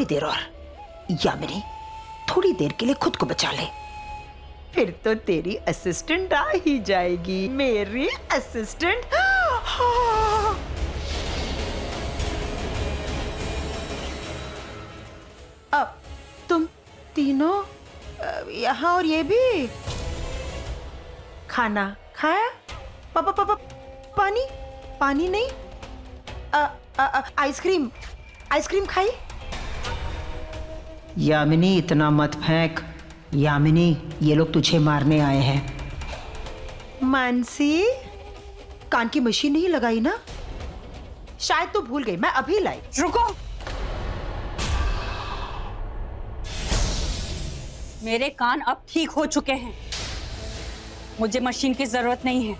थोड़ी देर और, यामिनी थोड़ी देर के लिए खुद को बचा ले, फिर तो तेरी असिस्टेंट आ ही जाएगी, मेरी असिस्टेंट। अब तुम तीनों यहाँ, और ये भी खाना खाया? पापा पापा पानी पानी नहीं, आइसक्रीम आइसक्रीम खाई? यामिनी इतना मत फेंक, यामिनी ये लोग तुझे मारने आए हैं। मानसी, कान की मशीन नहीं लगाई ना? शायद तो भूल गई, मैं अभी लाई। रुको, मेरे कान अब ठीक हो चुके हैं, मुझे मशीन की जरूरत नहीं है।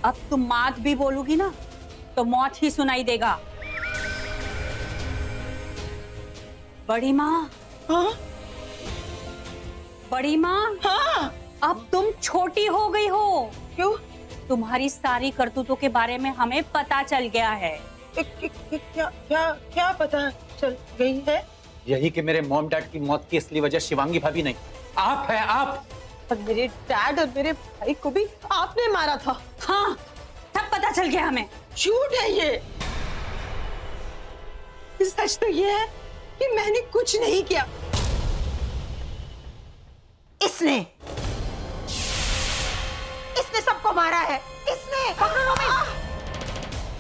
अब तुम मात भी बोलोगी ना तो मौत ही सुनाई देगा। बड़ी माँ। हाँ? बड़ी माँ। हाँ? अब तुम छोटी हो गई हो। क्यों? तुम्हारी सारी करतूतों के बारे में हमें पता चल गया है। क्या क्या क्या पता चल गई है? यही कि मेरे मॉम डैड की मौत की असली वजह शिवांगी भाभी नहीं, आप है, आप। और मेरे डैड और मेरे भाई को भी आपने मारा था। हाँ, सब पता चल गया हमें। झूठ है ये। सच तो ये है कि मैंने कुछ नहीं किया। इसने सबको मारा है, इसने।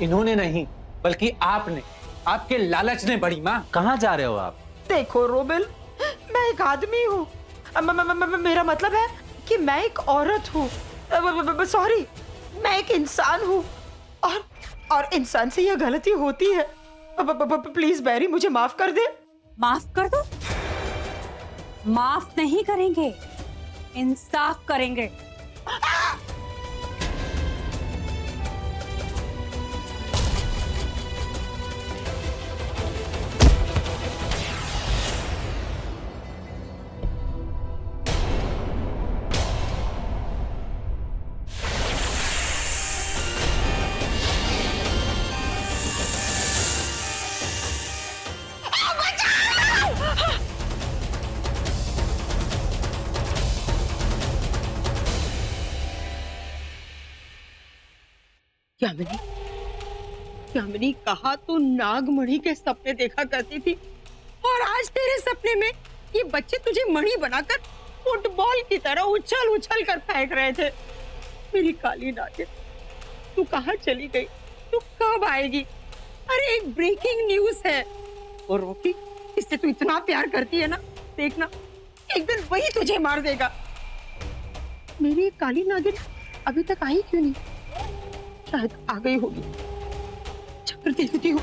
इन्होंने नहीं, बल्कि आपने, आपके लालच ने। बड़ी माँ, कहाँ जा रहे हो आप? देखो रोबिल, मैं एक आदमी हूँ, मेरा मतलब है कि मैं एक औरत हूँ, सॉरी, मैं एक इंसान हूँ, और इंसान से यह गलती होती है। प्लीज बैरी, मुझे माफ कर दे। माफ कर दो? माफ नहीं करेंगे, इंसाफ करेंगे। यामिनी, कहा तू नागमणि के सपने देखा करती थी, और आज तेरे सपने में ये बच्चे तुझे मणि बनाकर फुटबॉल की तरह उछल उछल कर फेंक रहे थे। मेरी काली नागिन, तू कहाँ चली गई? तू कब आएगी? अरे एक ब्रेकिंग न्यूज है, और रॉकी, इससे तू इतना प्यार करती है ना, देखना एक दिन वही तुझे मार देगा। मेरी काली नागिन अभी तक आई क्यों नहीं? शायद आ गई होगी, चक्कर देखती हूँ।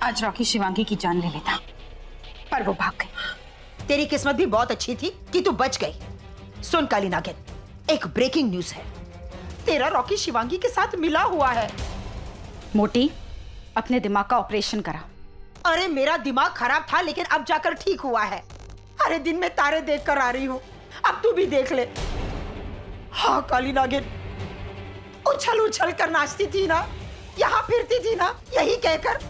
आज रॉकी शिवांगी की जान ले लेता, पर वो भाग गई। तेरी किस्मत भी बहुत अच्छी थी कि तू बच गई। सुन काली नागिन, एक ब्रेकिंग न्यूज है, तेरा रॉकी शिवांगी के साथ मिला हुआ है। मोटी, अपने दिमाग का ऑपरेशन करा। अरे मेरा दिमाग खराब था, लेकिन अब जाकर ठीक हुआ है। अरे दिन में तारे देख कर आ रही हूँ, अब तू भी देख ले। हाँ काली नागिन, उछल उछल कर नाचती थी ना, यहाँ फिरती थी ना, यही कहकर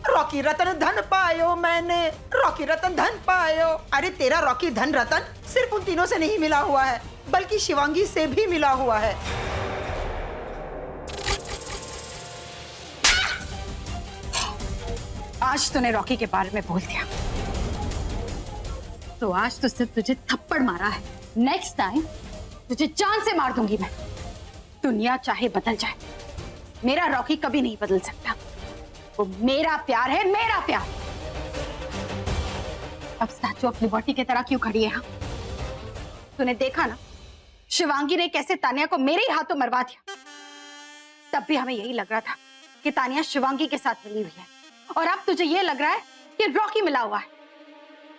रॉकी रतन धन पायो मैंने, रॉकी रतन धन पायो। अरे तेरा रॉकी धन रतन सिर्फ उन तीनों से नहीं मिला हुआ है, बल्कि शिवांगी से भी मिला हुआ है। आज तूने रॉकी के बारे में बोल दिया, तो आज तो सिर्फ तुझे थप्पड़ मारा है, नेक्स्ट टाइम तुझे जान से मार दूंगी मैं। दुनिया चाहे बदल जाए, मेरा रॉकी कभी नहीं बदल सकता। वो मेरा प्यार है, मेरा प्यार। अब स्टैचू ऑफ लिबर्टी की तरह क्यों खड़ी है? हाँ, तूने देखा ना शिवांगी ने कैसे तानिया को मेरे ही हाथों मरवा दिया। तब भी हमें यही लग रहा था कि तानिया शिवांगी के साथ मिली हुई है, और अब तुझे ये लग रहा है कि रॉकी मिला हुआ है।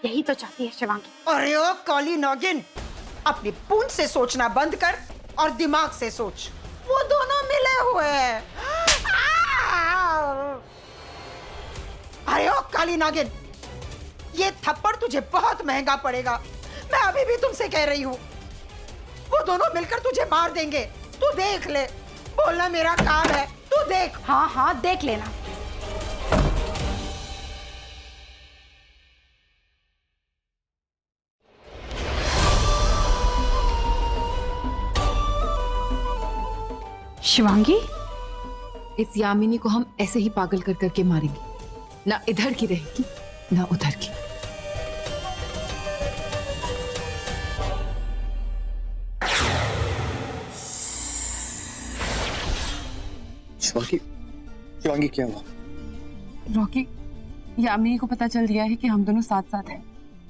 यही तो चाहती है शिवांगी। अरे ओ काली नागिन, अपनी पूंछ से सोचना बंद कर और दिमाग से सोच। वो दोनों मिले हुए हैं। अरे ओ काली नागिन, ये थप्पड़ तुझे बहुत महंगा पड़ेगा। मैं अभी भी तुमसे कह रही हूँ, वो दोनों मिलकर तुझे मार देंगे। तू देख ले, बोलना मेरा काम है, तू देख। हाँ हाँ देख लेना। शिवांगी, इस यामिनी को हम ऐसे ही पागल कर करके मारेंगे, ना इधर की रहेगी ना उधर की। शिवांगी, शिवांगी क्या हुआ? रॉकी, यामिनी को पता चल गया है कि हम दोनों साथ साथ हैं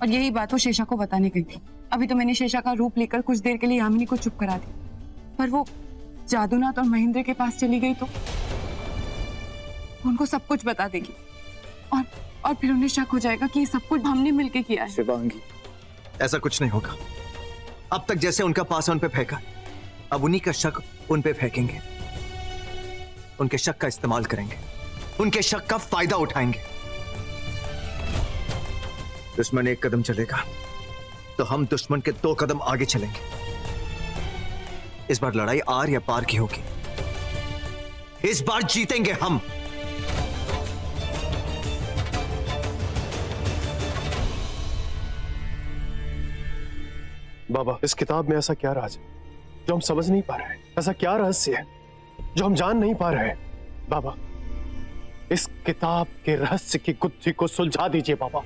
और यही बात वो शेषा को बताने गई थी। अभी तो मैंने शेषा का रूप लेकर कुछ देर के लिए यामिनी को चुप करा दी, पर वो जादूनाथ और महेंद्र के पास चली गई तो उनको सब कुछ बता देगी और फिर उन्हें शक हो जाएगा कि ये सब कुछ हमने मिलके किया है। शिवांगी, ऐसा कुछ नहीं होगा। अब तक जैसे उनका पासा उन पे फेंका, अब उन्हीं का शक उन पे फेंकेंगे। उनके शक का इस्तेमाल करेंगे, उनके शक का फायदा उठाएंगे। दुश्मन एक कदम चलेगा तो हम दुश्मन के 2 कदम आगे चलेंगे। इस बार लड़ाई आर या पार की होगी। इस बार जीतेंगे हम। बाबा, इस किताब में ऐसा क्या राज है जो हम समझ नहीं पा रहे हैं? ऐसा क्या रहस्य है जो हम जान नहीं पा रहे हैं? बाबा, इस किताब के रहस्य की गुत्थी को सुलझा दीजिए बाबा,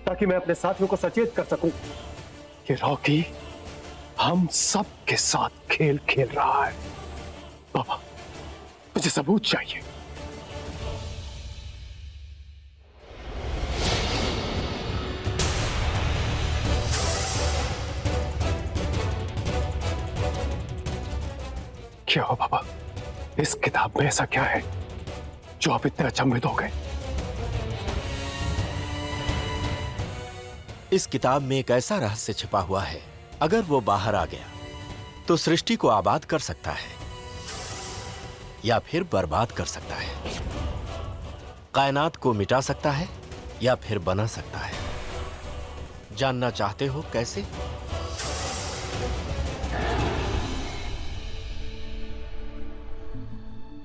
ताकि मैं अपने साथियों को सचेत कर सकूं कि रॉकी हम सब के साथ खेल खेल रहा है। बाबा, मुझे सबूत चाहिए। क्या हो बाबा, इस किताब में ऐसा क्या है जो आप इतने अचंभित हो गए? इस किताब में एक ऐसा रहस्य छिपा हुआ है, अगर वो बाहर आ गया तो सृष्टि को आबाद कर सकता है या फिर बर्बाद कर सकता है, कायनात को मिटा सकता है या फिर बना सकता है। जानना चाहते हो कैसे?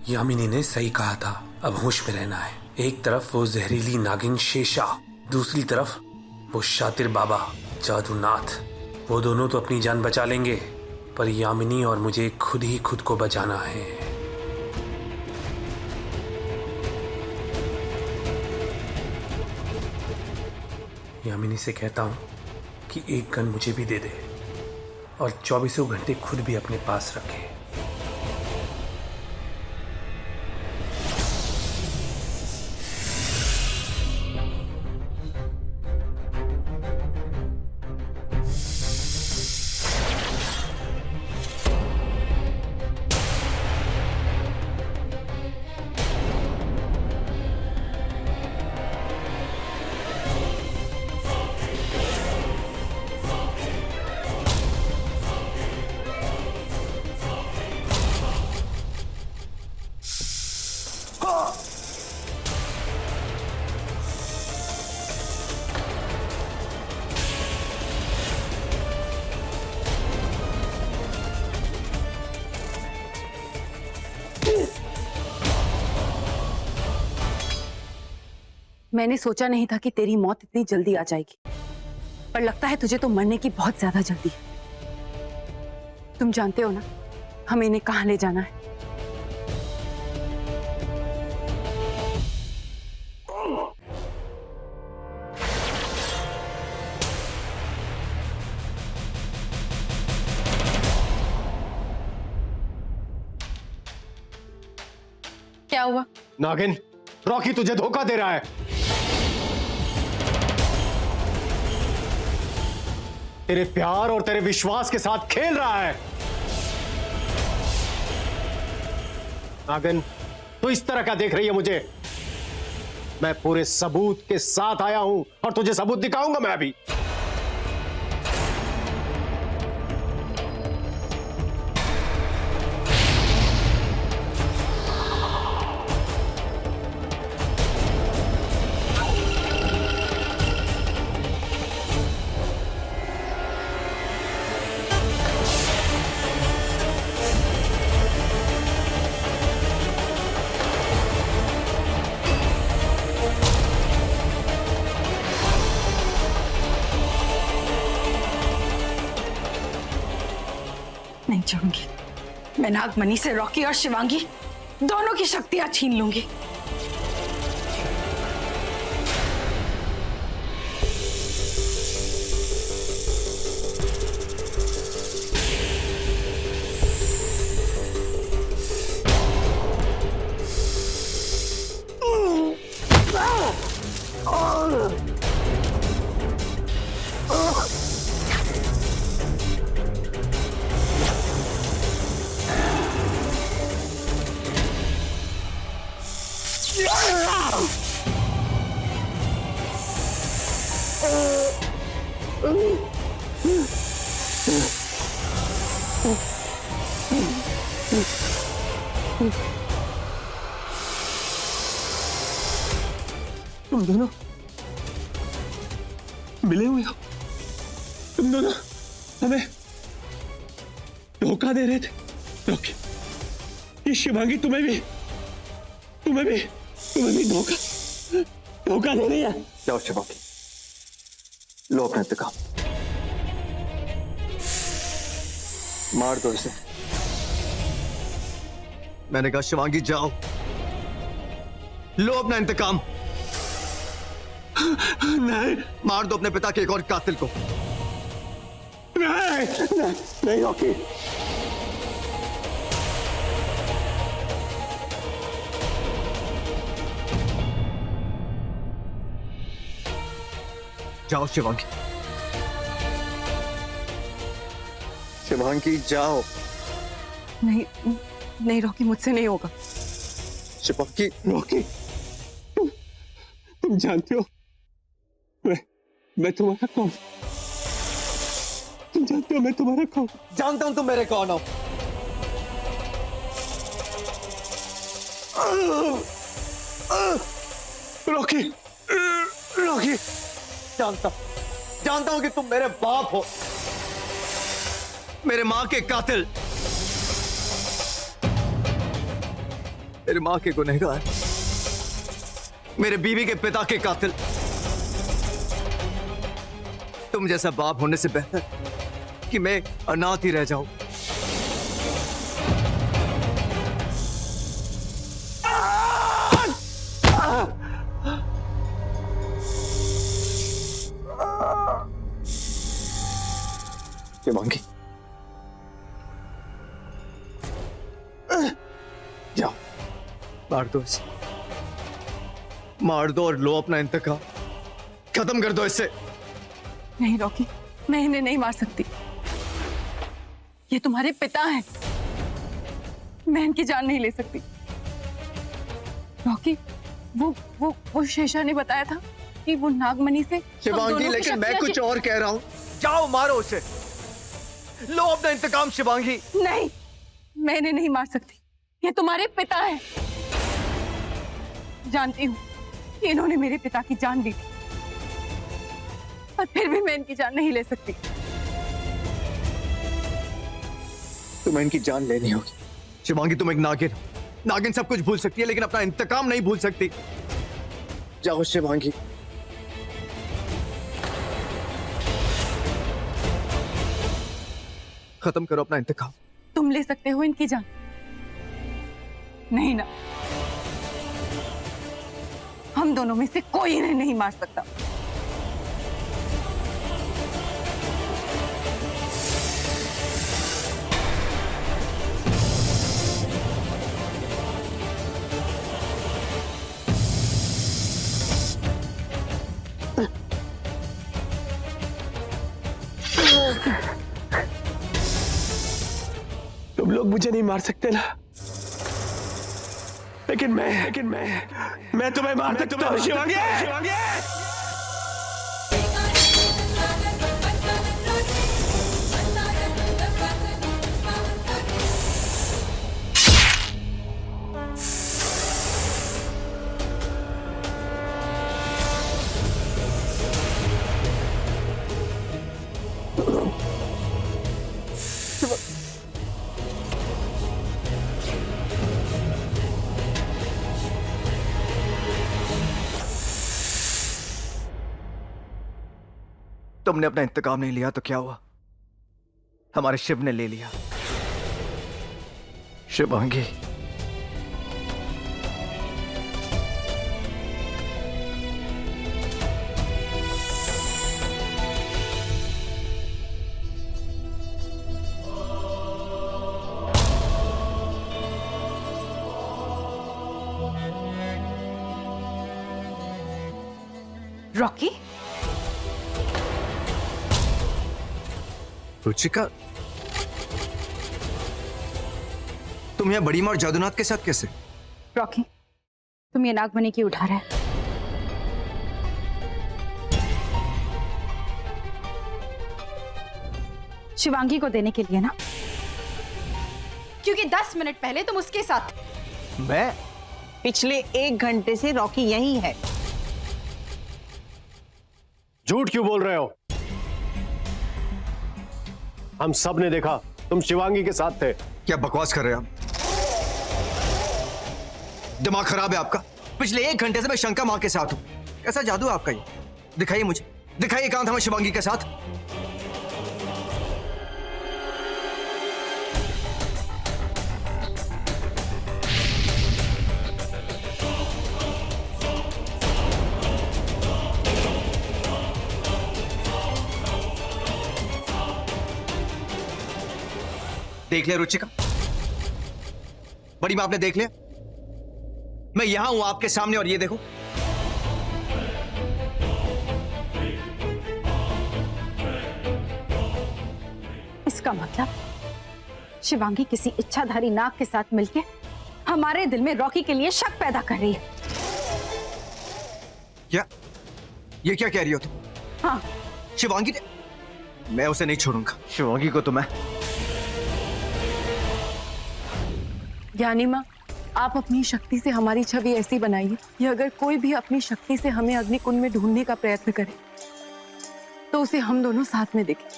यामिनी ने सही कहा था, अब होश में रहना है। एक तरफ वो जहरीली नागिन शेषा, दूसरी तरफ वो शातिर बाबा जादूनाथ। वो दोनों तो अपनी जान बचा लेंगे, पर यामिनी और मुझे खुद ही खुद को बचाना है। यामिनी से कहता हूं कि एक गन मुझे भी दे दे और 24 घंटे खुद भी अपने पास रखे। मैंने सोचा नहीं था कि तेरी मौत इतनी जल्दी आ जाएगी, पर लगता है तुझे तो मरने की बहुत ज्यादा जल्दी है। तुम जानते हो ना हमें इन्हें कहां ले जाना है? क्या हुआ? नागिन, रॉकी तुझे धोखा दे रहा है। तेरे प्यार और तेरे विश्वास के साथ खेल रहा है। नागिन, तू इस तरह का देख रही है मुझे? मैं पूरे सबूत के साथ आया हूं और तुझे सबूत दिखाऊंगा मैं अभी। छोड़ूंगी। मैं नागमणि से रॉकी और शिवांगी दोनों की शक्तियां छीन लूंगी। तुम दोनों मिले हुए हो। तुम दोनों हमें धोखा दे रहे थे। रॉकी, ये शिवांगी तुम्हें भी धोखा दे रही है। जाओ शिवांगी, लो अपना इंतकाम, मार दो इसे। मैंने कहा शिवांगी जाओ, लो अपना इंतकाम। नहीं, मार दो अपने पिता के एक और कातिल को। नहीं रॉकी। जाओ शिवांगी, शिवांगी जाओ। नहीं नहीं रॉकी, मुझसे नहीं होगा। शिवांगी, रॉकी, तुम जानते हो मैं तुम्हारा कौन? तुम जानते हो मैं तुम्हारा कौन? जानता हूं तुम मेरे कौन हो। रॉकी, रॉकी, जानता हूं कि तुम मेरे बाप हो, मेरे मां के कातिल, मेरे मां के गुनहगार, मेरे बीवी के पिता के कातिल। तुम जैसा बाप होने से बेहतर कि मैं अनाथ ही रह जाऊं। शिवांगी, जाओ, मार दो इसे, मार दो और लो अपना इंतकाम, खत्म कर दो इसे। नहीं रॉकी, मैं इन्हें नहीं मार सकती। ये तुम्हारे पिता हैं, मैं इनकी जान नहीं ले सकती। रॉकी, वो शेषा ने बताया था कि वो नागमणि से शिवांगी, लेकिन मैं कुछ और कह रहा हूं। जाओ मारो उसे, लो अपना इंतकाम शिवांगी। नहीं, मैं इन्हें नहीं मार सकती। ये तुम्हारे पिता हैं। जानती हूँ कि इन्होंने मेरे पिता की जान ली थी, पर फिर भी मैं इनकी जान नहीं ले सकती। तुम्हें इनकी जान लेनी होगी शिवांगी। तुम एक नागिन हो। नागिन सब कुछ भूल सकती है लेकिन अपना इंतकाम नहीं भूल सकती। जाओ शिवांगी। खत्म करो अपना इंतकाम। तुम ले सकते हो इनकी जान, नहीं ना? हम दोनों में से कोई इन्हें नहीं मार सकता। तुम लोग मुझे नहीं मार सकते ना, लेकिन मैं तुम्हें मार सकता हूं शिवांगी। तुमने अपना इंतकाम नहीं लिया तो क्या हुआ? हमारे शिव ने ले लिया। शिवांगी, रॉकी, रुचिका, तुम यहाँ बड़ी माँ और जादूनाथ के साथ कैसे? रॉकी, तुम ये नागमणि क्यों उठा रहे? शिवांगी को देने के लिए ना, क्योंकि 10 मिनट पहले तुम उसके साथ थे। मैं? पिछले 1 घंटे से रॉकी यहीं है। झूठ क्यों बोल रहे हो? हम सब ने देखा तुम शिवांगी के साथ थे। क्या बकवास कर रहे हैं आप? दिमाग खराब है आपका? पिछले 1 घंटे से मैं शंका मां के साथ हूं। कैसा जादू है आपका ये? दिखाइए मुझे, दिखाइए कहां था मैं शिवांगी के साथ। देख लिया रुचिका? बड़ी मां आपने देख लिया? मैं यहां हूं आपके सामने और ये देखो। इसका मतलब शिवांगी किसी इच्छाधारी नाग के साथ मिलके हमारे दिल में रॉकी के लिए शक पैदा कर रही है। क्या? ये क्या कह रही हो तुम? हाँ, शिवांगी ने? मैं उसे नहीं छोड़ूंगा। शिवांगी को तो मैं। ज्ञानी माँ, आप अपनी शक्ति से हमारी छवि ऐसी बनाइए कि अगर कोई भी अपनी शक्ति से हमें अग्निकुंड में ढूंढने का प्रयत्न करे तो उसे हम दोनों साथ में देखें।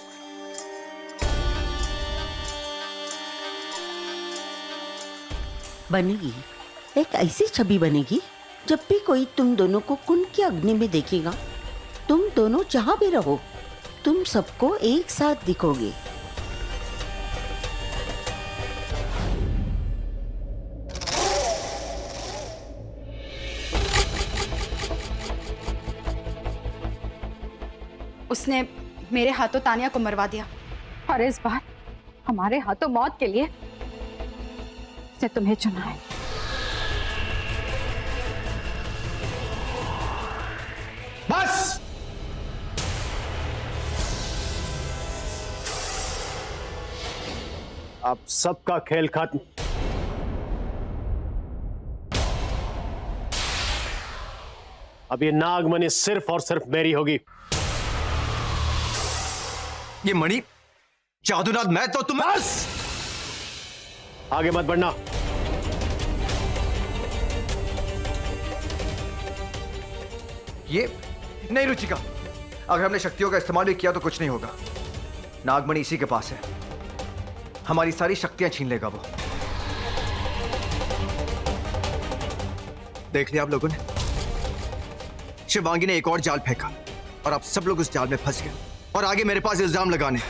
बनेगी, एक ऐसी छवि बनेगी जब भी कोई तुम दोनों को कुंड की अग्नि में देखेगा, तुम दोनों जहां भी रहो, तुम सबको एक साथ दिखोगे। उसने मेरे हाथों तानिया को मरवा दिया और इस बार हमारे हाथों मौत के लिए से तुम्हें चुना है। बस! अब सबका खेल खत्म। अब ये नागमणि सिर्फ और सिर्फ मेरी होगी। ये मणि जादूनाथ मैं तो तुम। बस! आगे मत बढ़ना। ये नहीं रुचिका, अगर हमने शक्तियों का इस्तेमाल भी किया तो कुछ नहीं होगा। नागमणि इसी के पास है, हमारी सारी शक्तियां छीन लेगा वो। देख लिया आप लोगों ने? शिवांगी ने एक और जाल फेंका और आप सब लोग उस जाल में फंस गए और आगे मेरे पास इल्जाम लगाने।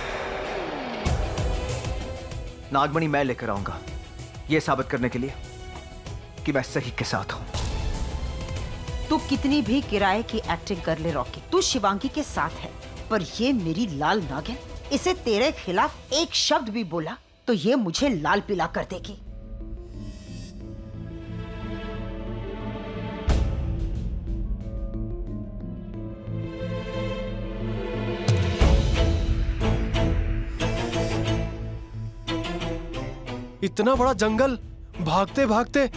नागमणि मैं लेकर आऊंगा यह साबित करने के लिए कि मैं सही के साथ हूं। तू कितनी भी किराए की एक्टिंग कर ले रॉकी, तू शिवांगी के साथ है, पर ये मेरी लाल नागिन, इसे तेरे खिलाफ एक शब्द भी बोला तो ये मुझे लाल पीला कर देगी। इतना बड़ा जंगल, भागते भागते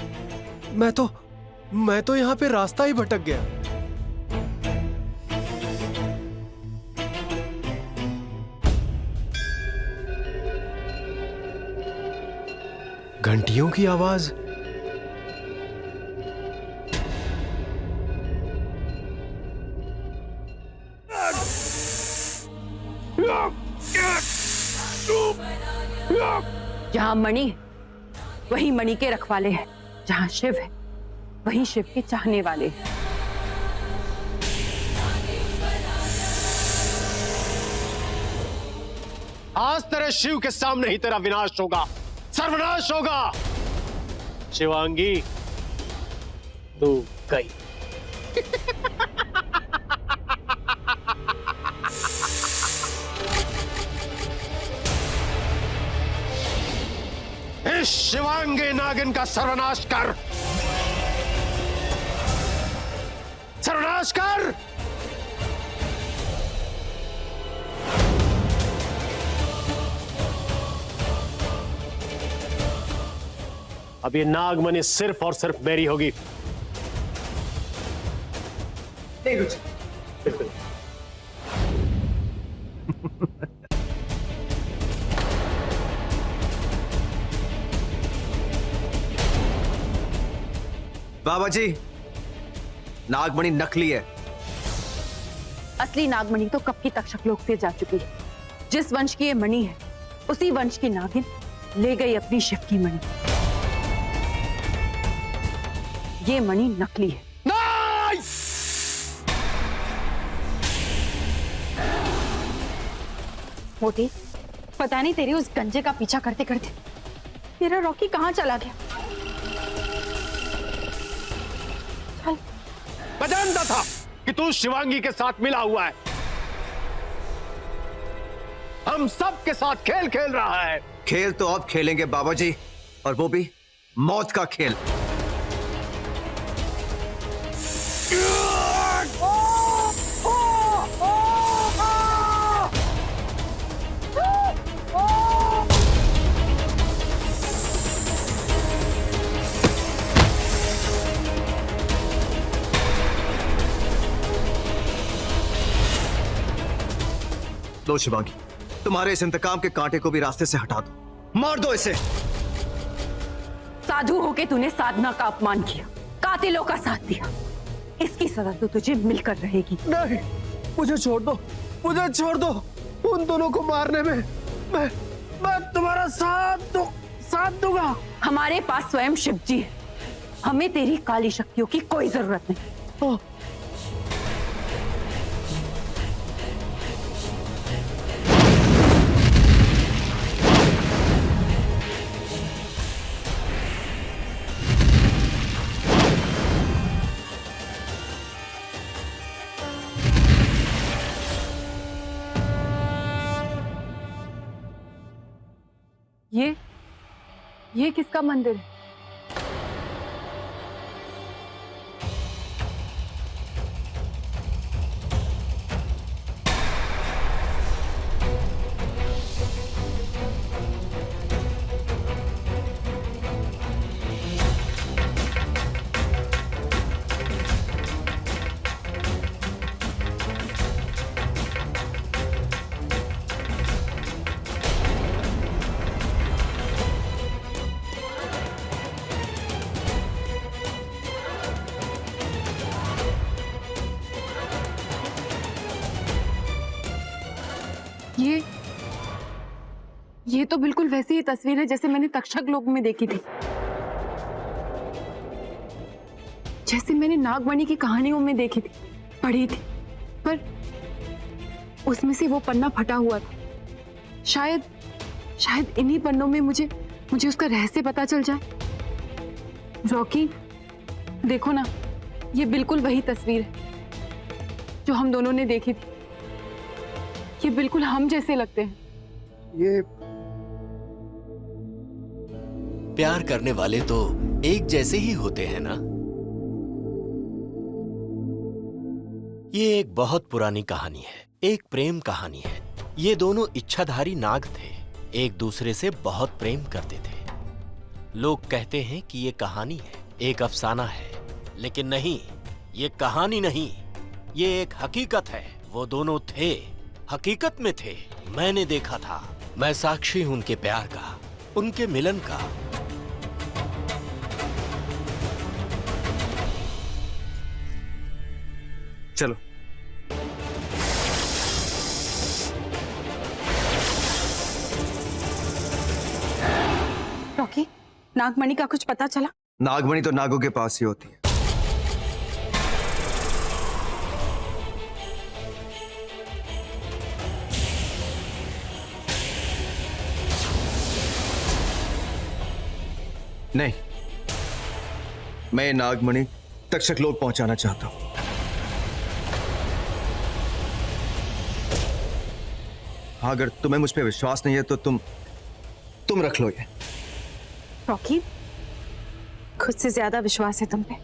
मैं तो यहां पे रास्ता ही भटक गया। घंटियों की आवाज, जहाँ मणि वही मणि के रखवाले हैं, जहाँ शिव है वही शिव के चाहने वाले हैं। आज तेरे शिव के सामने ही तेरा विनाश होगा, सर्वनाश होगा। शिवांगी तू गई। इस शिवांगी नागिन का सर्वनाश कर, सर्वनाश कर। अब ये नागमणि सिर्फ और सिर्फ मेरी होगी। नहीं रुचि, बिल्कुल। बाबा जी, नागमणि नकली है। असली नागमणि तो कब की तक्षक लोक से जा चुकी है। जिस वंश की ये मणि है, उसी वंश की नागिन ले गई अपनी शिव की मणि। ये मणि नकली है। मोटी, पता नहीं तेरी उस गंजे का पीछा करते करते मेरा रॉकी कहाँ चला गया। चल। मैं जानता था कि तू शिवांगी के साथ मिला हुआ है। हम सब के साथ खेल खेल रहा है। खेल तो अब खेलेंगे बाबा जी, और वो भी मौत का खेल। लो शिवांगी, तुम्हारे इस इंतकाम के कांटे को भी रास्ते से हटा दो, मार दो इसे। साधु होके तूने साधना का अपमान किया, कातिलों का साथ दिया। इसकी सजा तो तुझे मिलकर रहेगी। नहीं, मुझे छोड़ दो, मुझे छोड़ दो। उन दोनों को मारने में मैं तुम्हारा साथ दूंगा। हमारे पास स्वयं शिव जी है, हमें तेरी काली शक्तियों की कोई जरूरत नहीं। ये किसका मंदिर है? ये तो बिल्कुल वैसी ही तस्वीर है जैसे मैंने तक्षक लोक में देखी थी, जैसे मैंने नागमणि की कहानियों में देखी थी, पढ़ी थी। पर उसमें से वो पन्ना फटा हुआ था। शायद इन्हीं पन्नों में मुझे उसका रहस्य पता चल जाए। रॉकी, देखो ना, ये बिल्कुल वही तस्वीर है जो हम दोनों ने देखी थी। ये बिल्कुल हम जैसे लगते हैं। ये प्यार करने वाले तो एक जैसे ही होते हैं ना। ये एक बहुत पुरानी कहानी है, एक प्रेम कहानी है। ये दोनों इच्छाधारी नाग थे, एक दूसरे से बहुत प्रेम करते थे। लोग कहते हैं कि ये कहानी है, एक अफसाना है, लेकिन नहीं, ये कहानी नहीं, ये एक हकीकत है। वो दोनों थे, हकीकत में थे। मैंने देखा था, मैं साक्षी हूं उनके प्यार का, उनके मिलन का। चलो। रॉकी, नागमणि का कुछ पता चला? नागमणि तो नागों के पास ही होती है। नहीं, मैं ये नागमणि तक्षक लोक पहुंचाना चाहता हूं। हाँ, अगर तुम्हें मुझ पे विश्वास नहीं है तो तुम रख लो ये। रॉकी, खुद से ज्यादा विश्वास है तुम पे।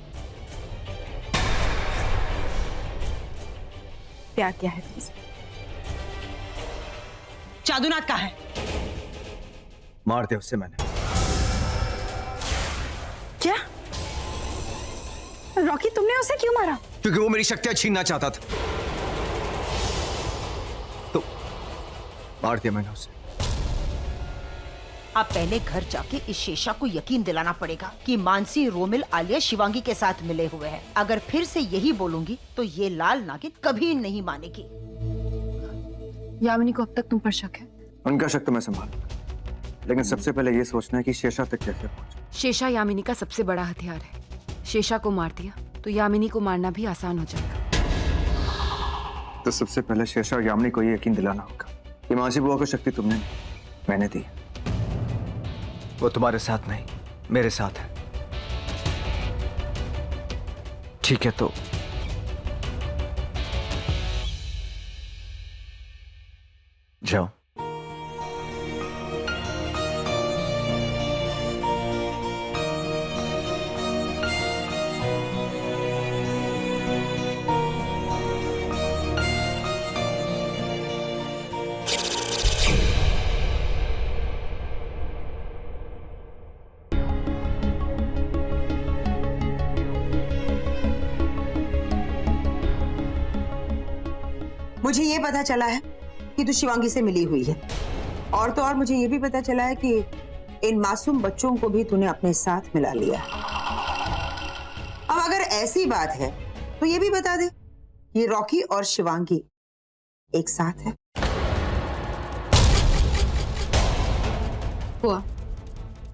प्यार किया है तुमसे। जादूनाथ कहाँ है? मार दिया उससे मैंने। क्या? रॉकी, तुमने उसे क्यों मारा? क्योंकि वो मेरी शक्तियां छीनना चाहता था, तो मार दिया मैंने उसे। अब पहले घर जाके इस शेषा को यकीन दिलाना पड़ेगा कि मानसी, रोमिल, आलिया शिवांगी के साथ मिले हुए हैं। अगर फिर से यही बोलूंगी तो ये लाल नागिन कभी नहीं मानेगी। यामिनी को अब तक तुम पर शक है? उनका शक तो मैं संभालूंगा, लेकिन सबसे पहले ये सोचना है कि शेषा तक कैसे पहुंचे। शेषा यामिनी का सबसे बड़ा हथियार है। शेषा को मार दिया तो यामिनी को मारना भी आसान हो जाएगा। तो सबसे पहले शेषा और यामिनी को ये यकीन दिलाना होगा कि मासी बुआ को शक्ति तुमने नहीं, मैंने दी। वो तुम्हारे साथ नहीं, मेरे साथ है। ठीक है, तो जाओ। मुझे ये पता चला है कि तू शिवांगी से मिली हुई है, और तो और मुझे ये भी पता चला है कि इन मासूम बच्चों को भी तूने अपने साथ मिला लिया। अब अगर ऐसी बात है तो ये भी बता दे, ये रॉकी और शिवांगी एक साथ है। बुआ,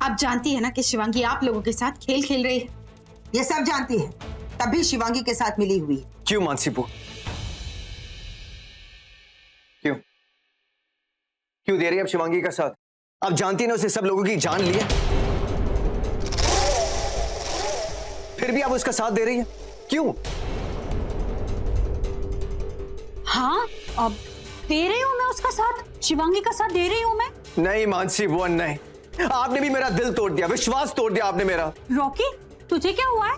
आप जानती है ना कि शिवांगी आप लोगों के साथ खेल खेल रही है। ये सब जानती है, तब भी शिवांगी के साथ मिली हुई है। क्यों मानसी बुआ? क्यों दे रही है अब शिवांगी का साथ? अब जानती ना उसे सब लोगों की जान ली है, फिर भी आप उसका साथ दे रही है, क्यों? हाँ, अब दे रही हूँ मैं उसका साथ, शिवांगी का साथ दे रही हूँ मैं। नहीं मानसी बुआ, नहीं। आपने भी मेरा दिल तोड़ दिया, विश्वास तोड़ दिया आपने मेरा। रॉकी, तुझे क्या हुआ है?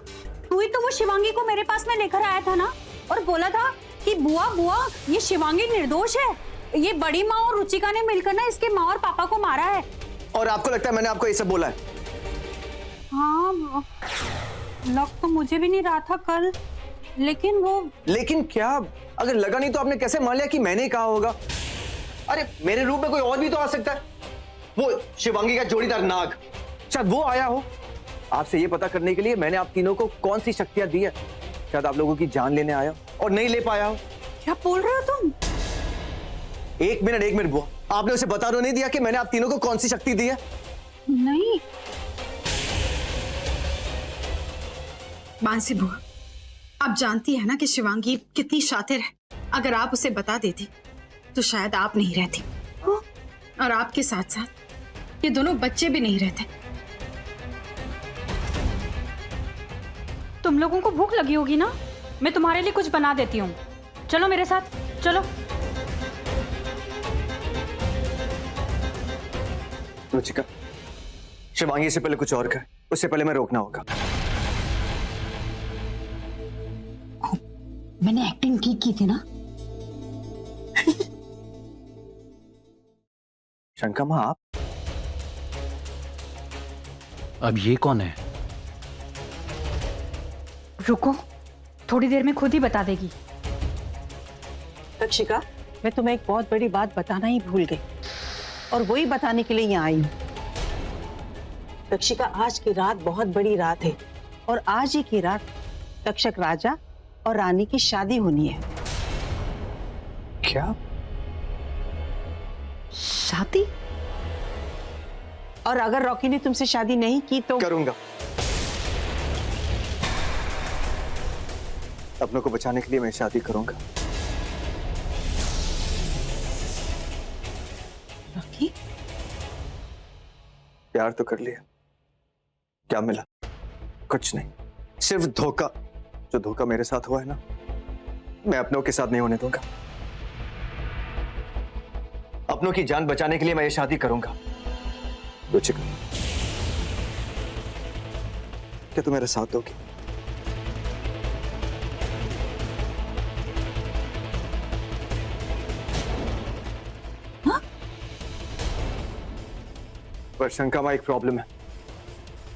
तू ही तो वो शिवांगी को मेरे पास में लेकर आया था ना, और बोला था कि बुआ बुआ ये शिवांगी निर्दोष है, ये बड़ी माँ और रुचिका ने मिलकर ना इसके माँ और पापा को मारा है। और आपको लगता है मैंने आपको ये सब बोला है? हाँ, लग तो मुझे भी नहीं रहा था कल, लेकिन क्या? अगर लगा नहीं तो आपने कैसे मान लिया कि मैंने ही कहा होगा? अरे मेरे रूप में कोई और भी तो आ सकता है, वो शिवांगी का जोड़ीदार नाग, शायद वो आया हो। आपसे ये पता करने के लिए मैंने आप तीनों को कौन सी शक्तियां दी है, शायद आप लोगों की जान लेने आया और नहीं ले पाया हो। क्या बोल रहे हो तुम? एक मिनट बुआ, आपने उसे बता तो नहीं दिया कि मैंने आप तीनों को कौन सी शक्ति दी है? नहीं मानसी बुआ, आप जानती है ना कि शिवांगी कितनी शातिर है। अगर आप उसे बता देती तो शायद आप नहीं रहती, और आपके साथ साथ ये दोनों बच्चे भी नहीं रहते। तुम लोगों को भूख लगी होगी ना, मैं तुम्हारे लिए कुछ बना देती हूँ, चलो मेरे साथ चलो। रुचिका, शिवांगी से पहले कुछ और कर, उससे पहले मैं रोकना होगा। मैंने एक्टिंग की थी ना। शंका माँ, आप? अब ये कौन है? रुको, थोड़ी देर में खुद ही बता देगी। तक्षिका, मैं तुम्हें एक बहुत बड़ी बात बताना ही भूल गई, और वही बताने के लिए यहाँ आई हूँ। तक्षिका, आज की रात बहुत बड़ी रात है, और आज ही की रात तक्षक राजा और रानी की शादी होनी है। क्या? शादी? और अगर रॉकी ने तुमसे शादी नहीं की तो? करूंगा। अपनों को बचाने के लिए मैं शादी करूंगा। रॉकी, प्यार तो कर लिया, क्या मिला? कुछ नहीं, सिर्फ धोखा, जो धोखा मेरे साथ हुआ है ना, मैं अपनों के साथ नहीं होने दूंगा। अपनों की जान बचाने के लिए मैं ये शादी करूंगा। रुचिका, क्या तुम मेरा साथ दोगी? पर शंका में एक प्रॉब्लम है।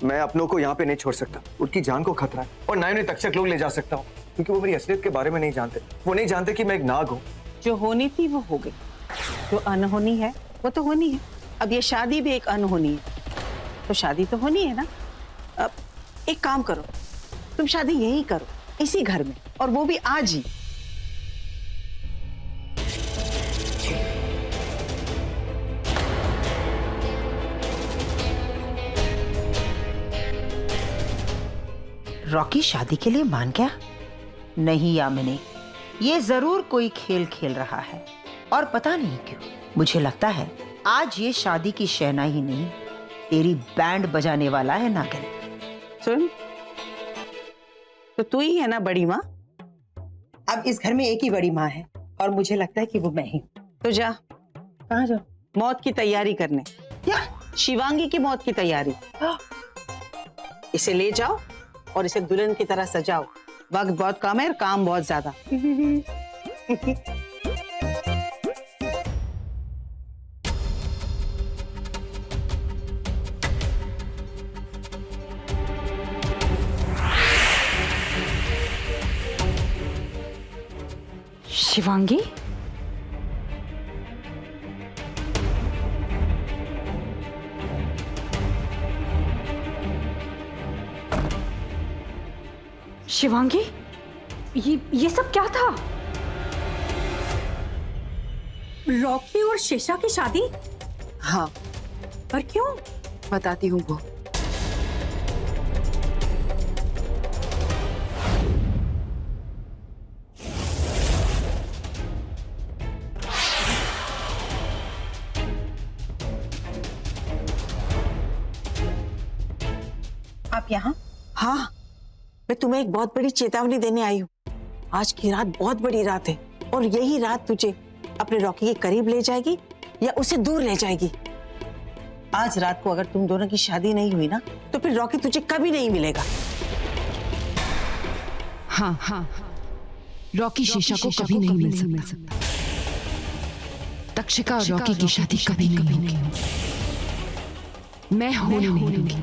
मैं अपनों को यहाँ पे नहीं छोड़ सकता, उनकी जान को खतरा है। और ना ही उन्हें तक्षक लोग ले जा सकता हूँ, क्योंकि वो मेरी असलियत के बारे में नहीं जानते। वो नहीं जानते कि मैं एक नाग हूँ। जो होनी थी वो हो गई, जो अनहोनी है वो तो होनी है। अब ये शादी भी एक अनहोनी है, तो शादी तो होनी है ना। अब एक काम करो, तुम शादी यही करो, इसी घर में, और वो भी आज ही। रॉकी शादी के लिए मान गया? नहीं यामिनी, ये जरूर कोई खेल खेल रहा है, और पता नहीं क्यों मुझे लगता है आज ये शादी की शहनाई नहीं, तेरी बैंड बजाने वाला है नागिन। सुन, तो तू ही है ना बड़ी माँ? अब इस घर में एक ही बड़ी माँ है, और मुझे लगता है कि वो मैं ही। तो जा। कहाँ जाओ? मौत की तैयारी करने। क्या? शिवांगी की मौत की तैयारी। इसे ले जाओ और इसे दुल्हन की तरह सजाओ। वक्त बहुत कम है और काम बहुत ज्यादा। शिवांगी, शिवांगी, ये सब क्या था? रॉकी और शेषा की शादी? हाँ, पर क्यों? बताती हूँ वो। आप यहाँ? हाँ, मैं तुम्हें एक बहुत बड़ी चेतावनी देने आई हूँ। आज की रात बहुत बड़ी रात है, और यही रात तुझे अपने रॉकी के करीब ले जाएगी या उसे दूर ले जाएगी। आज रात को अगर तुम दोनों की शादी नहीं हुई ना, तो फिर रॉकी तुझे कभी नहीं मिलेगा। हाँ हाँ, रॉकी शेषा को कभी नहीं मिल सकता। तक्षिका और रॉकी की शादी कभी नहीं होगी। मैं होने नहीं दूंगी।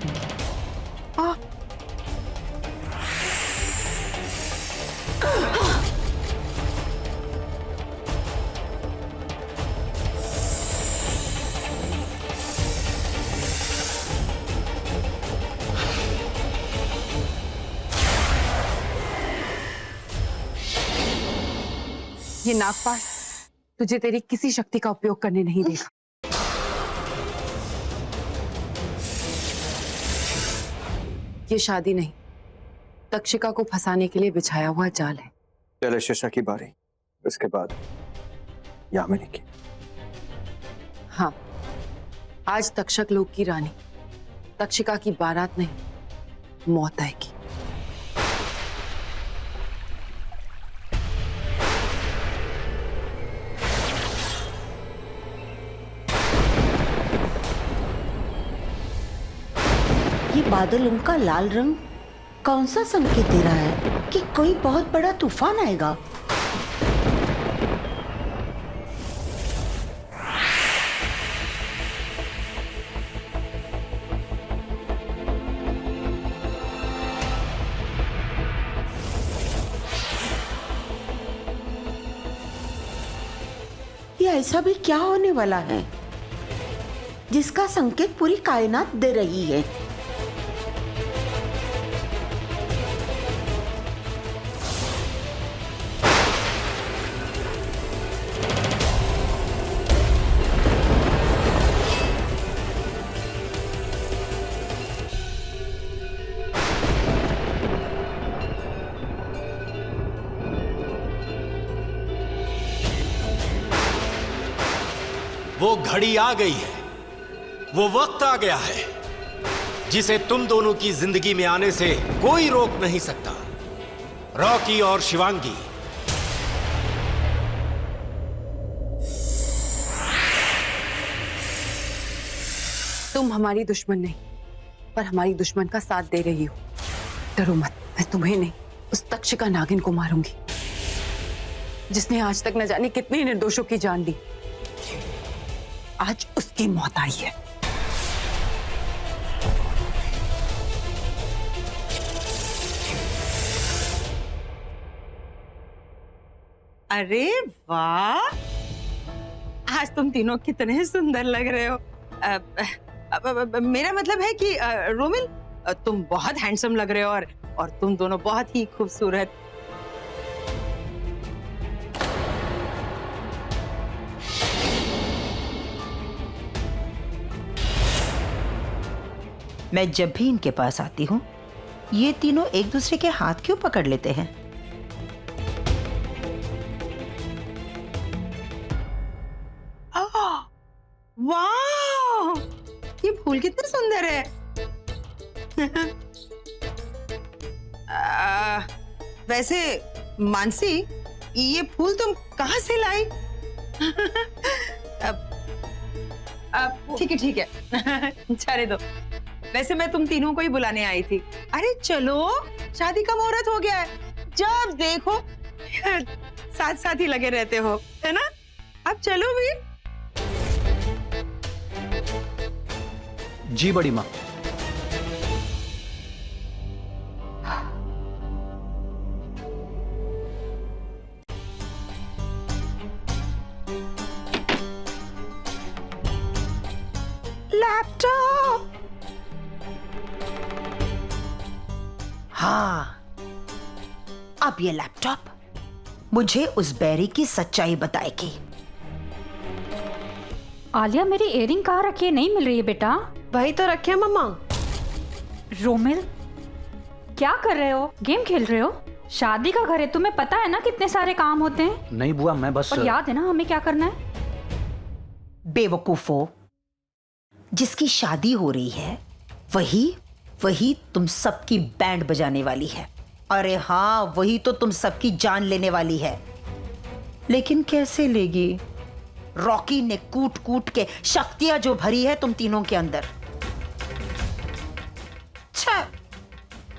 ये नागपाश तुझे तेरी किसी शक्ति का उपयोग करने नहीं देगा। ये शादी नहीं, तक्षिका को फंसाने के लिए बिछाया हुआ जाल है। पहले शेषा की बारी, उसके बाद यामिनी की। हाँ, आज तक्षक लोक की रानी तक्षिका की बारात नहीं, मौत आएगी। ये बादल उनका लाल रंग कौन सा संकेत दे रहा है कि कोई बहुत बड़ा तूफान आएगा? ये ऐसा भी क्या होने वाला है जिसका संकेत पूरी कायनात दे रही है? वो घड़ी आ गई है, वो वक्त आ गया है जिसे तुम दोनों की जिंदगी में आने से कोई रोक नहीं सकता, रॉकी और शिवांगी। तुम हमारी दुश्मन नहीं, पर हमारी दुश्मन का साथ दे रही हो। डरो मत, मैं तुम्हें नहीं, उस तक्षिका नागिन को मारूंगी, जिसने आज तक न जाने कितने निर्दोषों की जान ली। आज उसकी मौत आई है। अरे वाह, आज तुम तीनों कितने सुंदर लग रहे हो। मेरा मतलब है कि रोमिल, तुम बहुत हैंडसम लग रहे हो और तुम दोनों बहुत ही खूबसूरत। मैं जब भी इनके पास आती हूँ, ये तीनों एक दूसरे के हाथ क्यों पकड़ लेते हैं? वाह, ये फूल कितने सुंदर है। वैसे मानसी, ये फूल तुम कहाँ से लाई? ठीक है जाने दो। वैसे मैं तुम तीनों को ही बुलाने आई थी। अरे चलो, शादी का मुहूर्त हो गया है, जब देखो साथ साथ ही लगे रहते हो, है ना? अब चलो भी। जी बड़ी माँ। लैपटॉप। हाँ, अब ये लैपटॉप मुझे उस बैरी की सच्चाई बताएगी। आलिया, मेरी इयरिंग कहाँ रखी है? नहीं मिल रही है बेटा। वही तो रखे मम्मा। रोमिल, क्या कर रहे हो? गेम खेल रहे हो? शादी का घर है, तुम्हें पता है ना कितने सारे काम होते हैं। नहीं बुआ, मैं बस। और याद है ना हमें क्या करना है? बेवकूफो, जिसकी शादी हो रही है वही तुम सबकी बैंड बजाने वाली है। अरे हाँ, वही तो तुम सबकी जान लेने वाली है। लेकिन कैसे लेगी? रॉकी ने कूट कूट के शक्तियां जो भरी है तुम तीनों के अंदर, छे,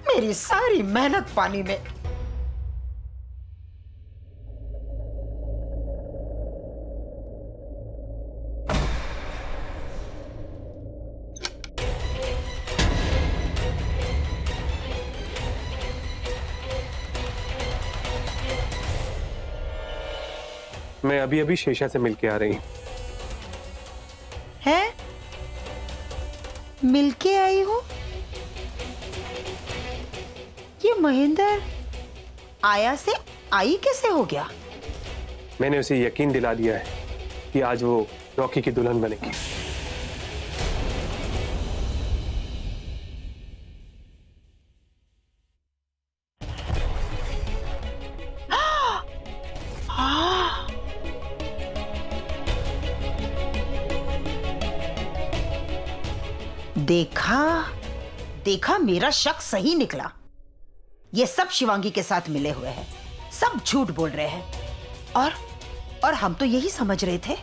मेरी सारी मेहनत पानी में। मैं अभी अभी शेषा से मिलके आ रही हूँ। है? मिलके आई हो? ये महेंद्र आया से आई कैसे हो गया? मैंने उसे यकीन दिला दिया है कि आज वो रॉकी की दुल्हन बनेगी। देखा मेरा शक सही निकला। ये सब शिवांगी के साथ मिले हुए हैं, सब झूठ बोल रहे हैं। और हम तो यही समझ रहे थे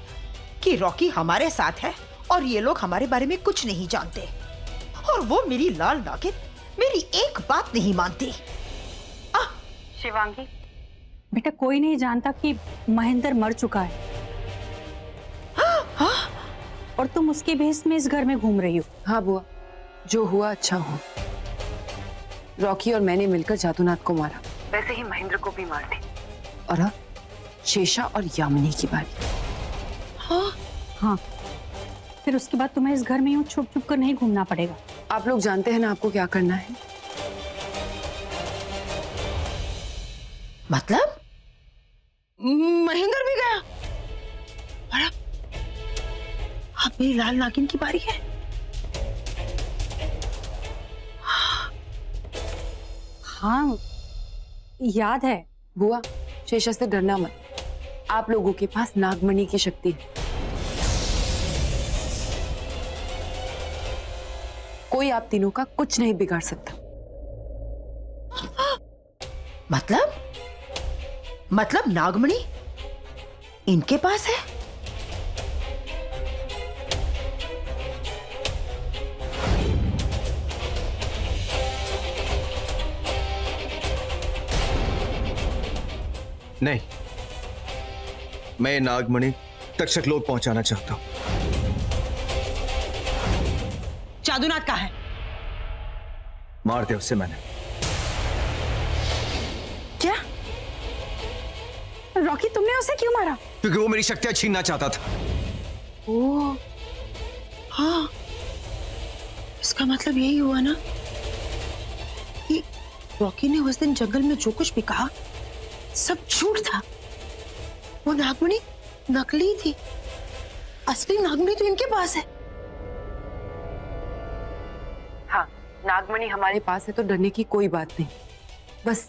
कि रॉकी हमारे साथ है और ये लोग हमारे बारे में कुछ नहीं जानते। और वो मेरी लाल नागिन मेरी एक बात नहीं मानती। शिवांगी बेटा, कोई नहीं जानता कि महेंद्र मर चुका है। और तुम उसके भेष में इस घर में घूम रही हो। हाँ बुआ, जो हुआ अच्छा हुआ। रॉकी और मैंने मिलकर जादूनाथ को मारा, वैसे ही महेंद्र को भी मार दी। और अब शेषा और यामिनी की बारी। हाँ, फिर उसके बाद तुम्हें इस घर में यूं छुप छुप कर नहीं घूमना पड़ेगा। आप लोग जानते हैं ना आपको क्या करना है। मतलब? महेंद्र भी गया। अरे, अब मेरी लाल नागिन की बारी है। हाँ, याद है। बुआ, शेषा से डरना मत, आप लोगों के पास नागमणि की शक्ति है। कोई आप तीनों का कुछ नहीं बिगाड़ सकता। मतलब नागमणि इनके पास है? नहीं, मैं नागमणि तक्षक लोग पहुंचाना चाहता हूं। जादूनाथ कहाँ है? मार दिया उससे मैंने। क्या? रॉकी, तुमने उसे क्यों मारा? क्योंकि वो मेरी शक्तियां छीनना चाहता था। ओह, हाँ, इसका मतलब यही हुआ ना कि रॉकी ने उस दिन जंगल में जो कुछ भी कहा सब झूठ था। वो नागमणि नकली थी, असली नागमणि तो इनके पास है। हाँ, नागमणि हमारे पास है तो डरने की कोई बात नहीं। बस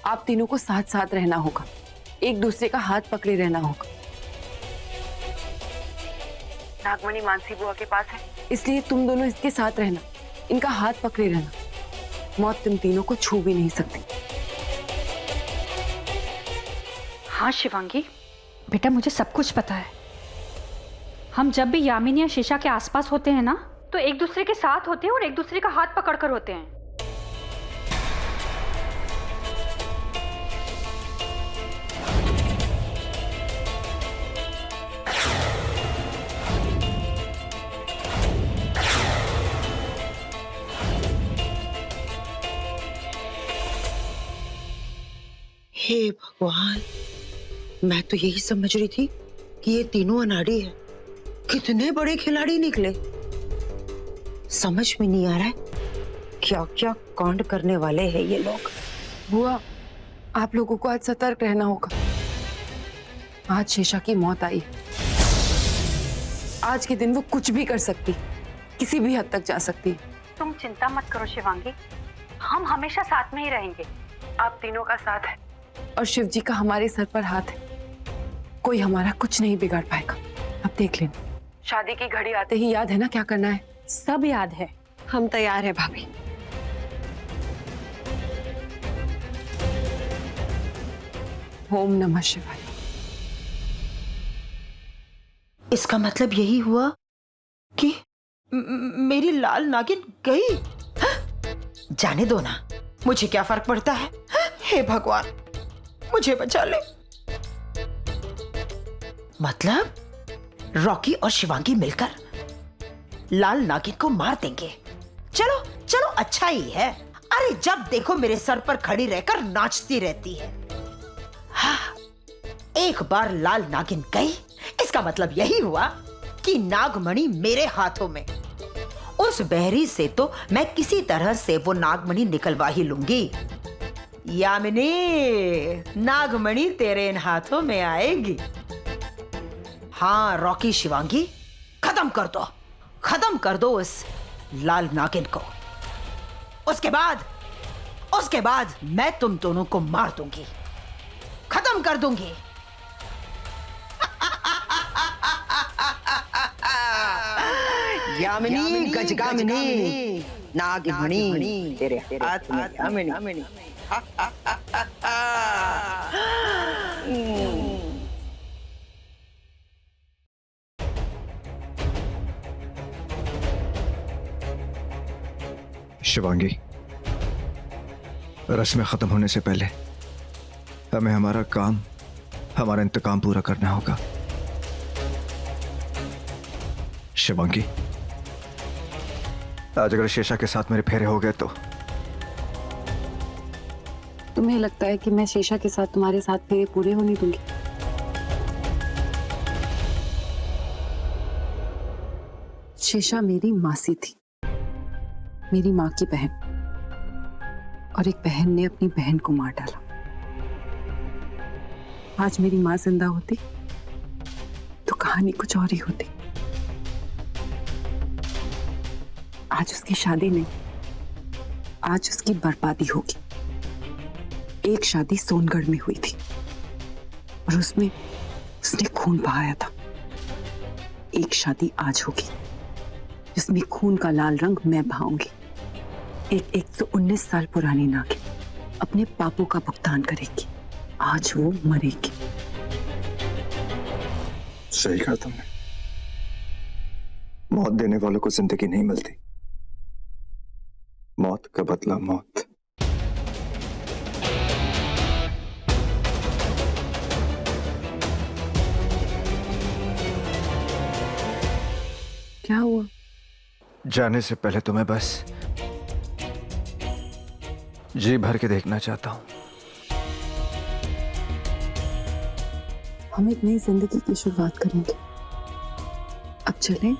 आप तीनों को साथ साथ रहना होगा, एक दूसरे का हाथ पकड़े रहना होगा। नागमणि मानसी बुआ के पास है, इसलिए तुम दोनों इसके साथ रहना, इनका हाथ पकड़े रहना। मौत तुम तीनों को छू भी नहीं सकती। हाँ शिवांगी, बेटा मुझे सब कुछ पता है। हम जब भी यामिनी या शीशा के आसपास होते हैं ना, तो एक दूसरे के साथ होते हैं और एक दूसरे का हाथ पकड़कर होते हैं। हे भगवान, मैं तो यही समझ रही थी कि ये तीनों अनाड़ी है। कितने बड़े खिलाड़ी निकले। समझ में नहीं आ रहा है क्या क्या कांड करने वाले हैं ये लोग। बुआ, आप लोगों को आज सतर्क रहना होगा। आज शेषा की मौत आई है। आज के दिन वो कुछ भी कर सकती, किसी भी हद तक जा सकती। तुम चिंता मत करो शिवांगी, हम हमेशा साथ में ही रहेंगे। आप तीनों का साथ है और शिव जी का हमारे सर पर हाथ है। कोई हमारा कुछ नहीं बिगाड़ पाएगा। अब देख लेना, शादी की घड़ी आते ही याद है ना क्या करना है? सब याद है। हम तैयार हैं भाभी। ओम नमः शिवाय। इसका मतलब यही हुआ कि मेरी लाल नागिन गई। जाने दो ना, मुझे क्या फर्क पड़ता है। हे भगवान, मुझे बचा ले। मतलब रॉकी और शिवांगी मिलकर लाल नागिन को मार देंगे। चलो चलो, अच्छा ही है। अरे जब देखो मेरे सर पर खड़ी रहकर नाचती रहती है। हाँ, एक बार लाल नागिन गई, इसका मतलब यही हुआ कि नागमणि मेरे हाथों में। उस बहरी से तो मैं किसी तरह से वो नागमणि निकलवा ही लूंगी। यामिनी, नागमणि तेरे इन हाथों में आएगी। हाँ रॉकी, शिवांगी, खत्म कर दो उस लाल नागिन को। उसके बाद मैं तुम दोनों को मार दूंगी, खत्म कर दूंगी। यामिनी, गजगामिनी, नागमणि तेरे हाथ में यामिनी। शिवांगी, रस्में खत्म होने से पहले हमें हमारा इंतकाम पूरा करना होगा। शिवांगी, आज अगर शेषा के साथ मेरे फेरे हो गए तो तुम्हें लगता है कि मैं शेषा के साथ तुम्हारे साथ फेरे पूरे होने दूंगी? शेषा मेरी मासी थी, मेरी माँ की बहन, और एक बहन ने अपनी बहन को मार डाला। आज मेरी माँ जिंदा होती तो कहानी कुछ और ही होती। आज उसकी शादी नहीं, आज उसकी बर्बादी होगी। एक शादी सोनगढ़ में हुई थी और उसमें उसने खून बहाया था। एक शादी आज होगी जिसमें खून का लाल रंग मैं बहाऊंगी। एक 119 साल पुरानी नागिन अपने पापों का भुगतान करेगी। आज वो मरेगी। सही कहा तुमने। मौत देने वालों को जिंदगी नहीं मिलती, मौत का बदला मौत। क्या हुआ? जाने से पहले तुम्हें बस जी भर के देखना चाहता हूं। हम एक नई जिंदगी की शुरुआत करेंगे। अब चलें?